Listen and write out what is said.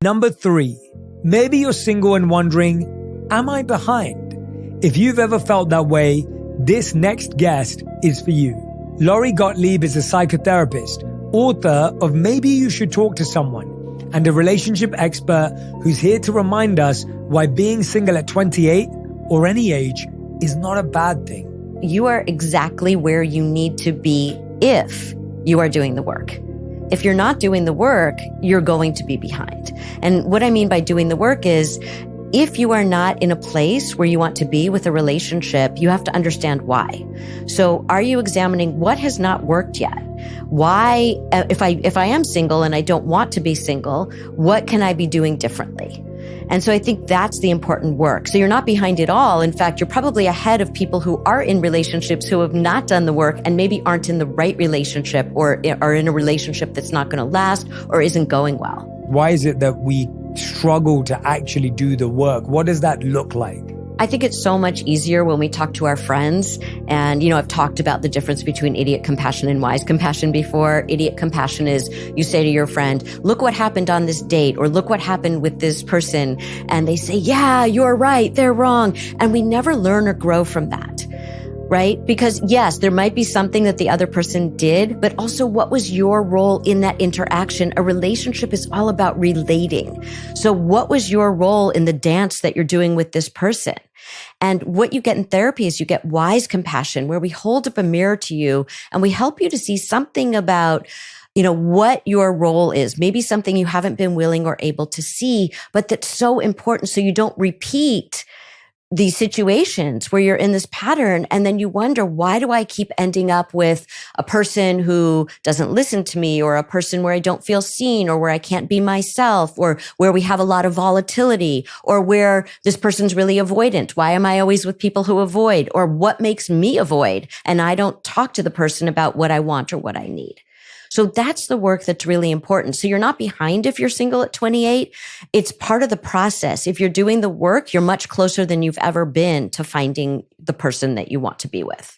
Number 3, maybe you're single and wondering, am I behind? If you've ever felt that way, this next guest is for you. Laurie Gottlieb is a psychotherapist, author of Maybe You Should Talk to Someone, and a relationship expert who's here to remind us why being single at 28 or any age is not a bad thing. You are exactly where you need to be if you are doing the work. If you're not doing the work, you're going to be behind. And what I mean by doing the work is, if you are not in a place where you want to be with a relationship, you have to understand why. So are you examining what has not worked yet? Why, if I am single and I don't want to be single, what can I be doing differently? And so I think that's the important work. So you're not behind at all. In fact, you're probably ahead of people who are in relationships who have not done the work and maybe aren't in the right relationship or are in a relationship that's not going to last or isn't going well. Why is it that we struggle to actually do the work? What does that look like? I think it's so much easier when we talk to our friends. And, I've talked about the difference between idiot compassion and wise compassion before. Idiot compassion is you say to your friend, look what happened on this date, or look what happened with this person. And they say, yeah, you're right, they're wrong. And we never learn or grow from that. Right? Because yes, there might be something that the other person did, but also what was your role in that interaction? A relationship is all about relating. So what was your role in the dance that you're doing with this person? And what you get in therapy is you get wise compassion, where we hold up a mirror to you and we help you to see something about what your role is, maybe something you haven't been willing or able to see, but that's so important so you don't repeat these situations where you're in this pattern and then you wonder, why do I keep ending up with a person who doesn't listen to me, or a person where I don't feel seen, or where I can't be myself, or where we have a lot of volatility, or where this person's really avoidant? Why am I always with people who avoid? Or what makes me avoid? And I don't talk to the person about what I want or what I need. So that's the work that's really important. So you're not behind if you're single at 28. It's part of the process. If you're doing the work, you're much closer than you've ever been to finding the person that you want to be with.